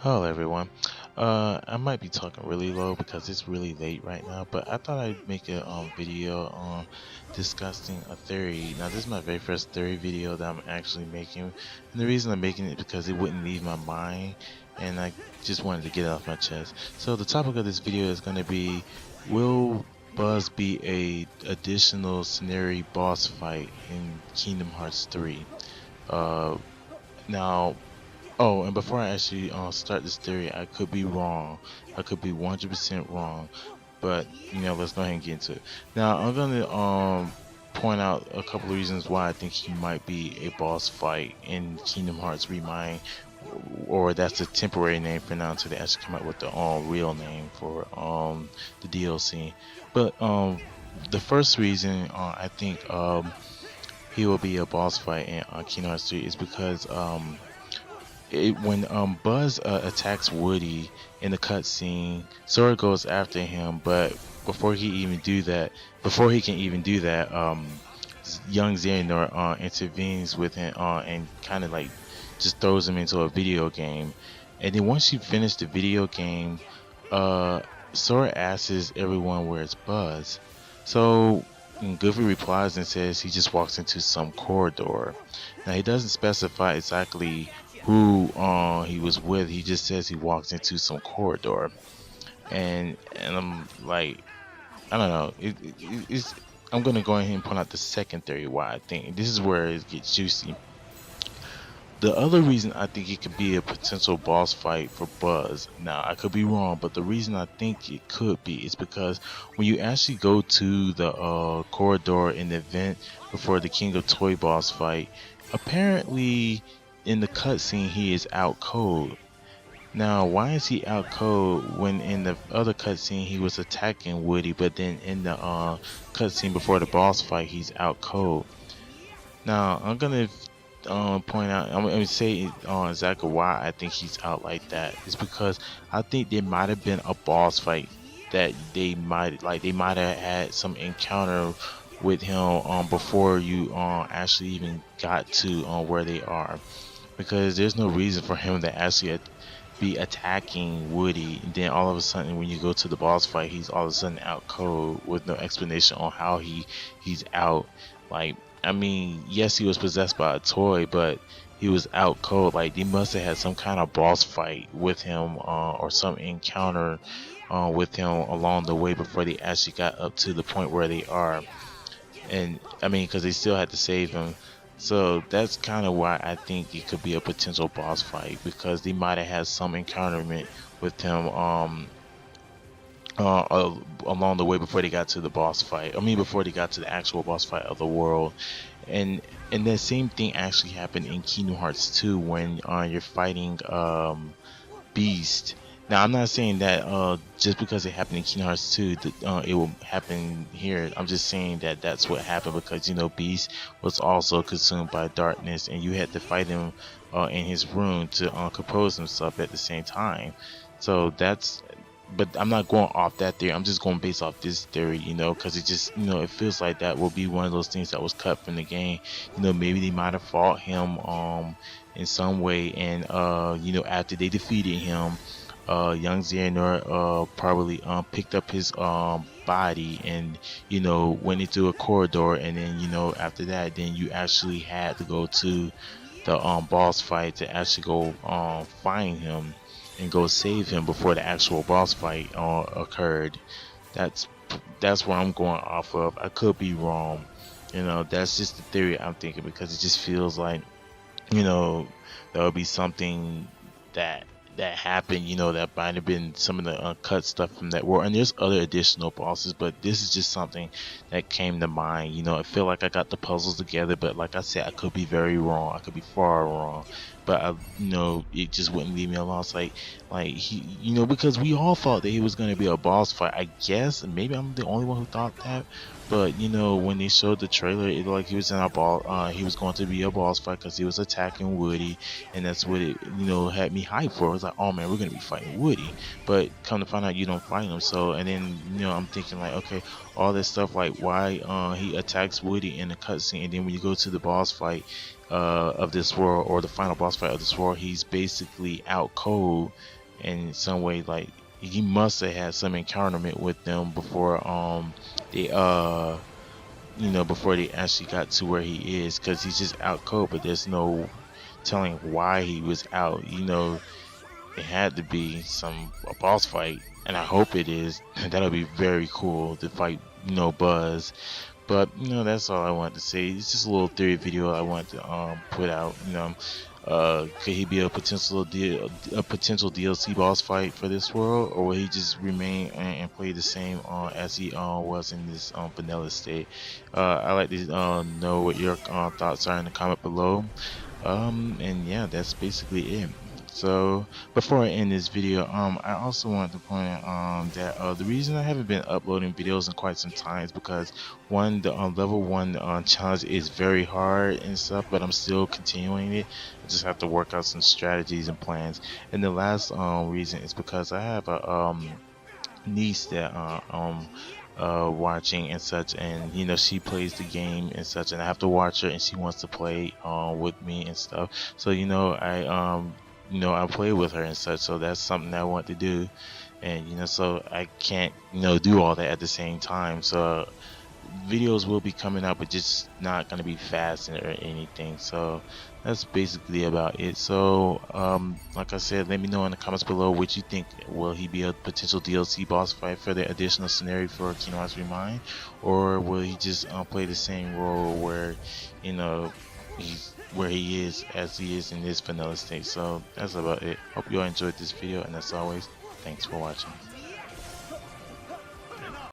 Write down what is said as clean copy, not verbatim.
Hello everyone. I might be talking really low because it's really late right now, but I thought I'd make a video on discussing a theory. Now this is my very first theory video that I'm actually making, and the reason I'm making it because it wouldn't leave my mind, and I just wanted to get it off my chest. So the topic of this video is going to be: will Buzz be a additional scenario boss fight in Kingdom Hearts 3? Uh, now Oh, and before I actually start this theory, I could be wrong. I could be 100% wrong. But let's go ahead and get into it. Now, I'm gonna point out a couple of reasons why I think he might be a boss fight in Kingdom Hearts ReMind, or that's a temporary name for now until they actually come out with the real name for the DLC. But the first reason I think he will be a boss fight in Kingdom Hearts 3 is because when Buzz attacks Woody in the cutscene, Sora goes after him, but before he can even do that, young Xehanort intervenes with him and kind of like just throws him into a video game. And then once you finish the video game, uh, Sora asks everyone where's Buzz. So Goofy replies and says he just walks into some corridor. Now he doesn't specify exactly who he was with. He just says he walks into some corridor, and I'm like, I don't know. It's I'm gonna go ahead and point out the second theory why I think this is where it gets juicy. The other reason I think it could be a potential boss fight for Buzz, now I could be wrong, but the reason I think it could be is because when you actually go to the corridor in the event before the King of Toy boss fight, apparently in the cutscene he is out cold. Now, why is he out cold when in the other cutscene he was attacking Woody, but then in the cutscene before the boss fight he's out cold? Now, I'm gonna point out, I'm gonna say exactly why I think he's out like that. It's because I think there might have been a boss fight that they might have had some encounter with him before you actually even got to where they are, because there's no reason for him to actually be attacking Woody, and then all of a sudden when you go to the boss fight he's all of a sudden out cold with no explanation on how he's out. Like, I mean, yes, he was possessed by a toy, but he was out cold. Like, they must have had some kind of boss fight with him, or some encounter with him along the way before they actually got up to the point where they are. And I mean, because they still had to save him. So that's kind of why I think it could be a potential boss fight, because they might have had some encounterment with him along the way before they got to the boss fight. I mean, before they got to the actual boss fight of the world. And that same thing actually happened in Kingdom Hearts 2 when you're fighting Beast. Now, I'm not saying that just because it happened in Kingdom Hearts 2 that it will happen here. I'm just saying that that's what happened because Beast was also consumed by darkness, and you had to fight him in his room to compose himself at the same time. So that's, but I'm not going off that theory. I'm just going based off this theory, because it just, it feels like that will be one of those things that was cut from the game. Maybe they might have fought him in some way, and after they defeated him, young Xehanort probably picked up his body and went into a corridor, and then after that, then you actually had to go to the boss fight to actually go find him and go save him before the actual boss fight occurred. That's that's where I'm going off of. I could be wrong. That's just the theory I'm thinking, because it just feels like you know there will be something that happened, that might have been some of the uncut stuff from that world. And there's other additional bosses, but this is just something that came to mind. I feel like I got the puzzles together, but like I said, I could be very wrong. I could be far wrong, but it just wouldn't leave me alone. It's like he, because we all thought that he was going to be a boss fight. I guess maybe I'm the only one who thought that, but when they showed the trailer, it like he was in a he was going to be a boss fight because he was attacking Woody, and that's what it had me hyped for. It was like, oh man, we're gonna be fighting Woody, but come to find out you don't fight him. So, and then I'm thinking like, okay, all this stuff, like why he attacks Woody in the cutscene, and then when you go to the boss fight, of this world, or the final boss fight of this world, he's basically out cold in some way. Like he must have had some encounterment with them before they before they actually got to where he is, because he's just out cold, but there's no telling why he was out. It had to be a boss fight, and I hope it is. That'll be very cool to fight Buzz. But that's all I wanted to say. It's just a little theory video I wanted to put out. Could he be a potential DLC boss fight for this world, or will he just remain and play the same as he was in this vanilla state? I like to know what your thoughts are in the comment below. And yeah, that's basically it. So before I end this video, I also wanted to point out that the reason I haven't been uploading videos in quite some time is because one, the level 1 challenge is very hard and stuff, but I'm still continuing it. I just have to work out some strategies and plans. And the last reason is because I have a niece that watching and such, and she plays the game and such, and I have to watch her, and she wants to play with me and stuff. So I play with her and such, so that's something I want to do. And so I can't do all that at the same time. So videos will be coming out, but just not gonna be fast or anything. So that's basically about it. So like I said, let me know in the comments below what you think. Will he be a potential DLC boss fight for the additional scenario for Kingdom Hearts ReMind, or will he just play the same role where he's where he is as he is in this vanilla state? So that's about it. Hope you all enjoyed this video, and as always, thanks for watching.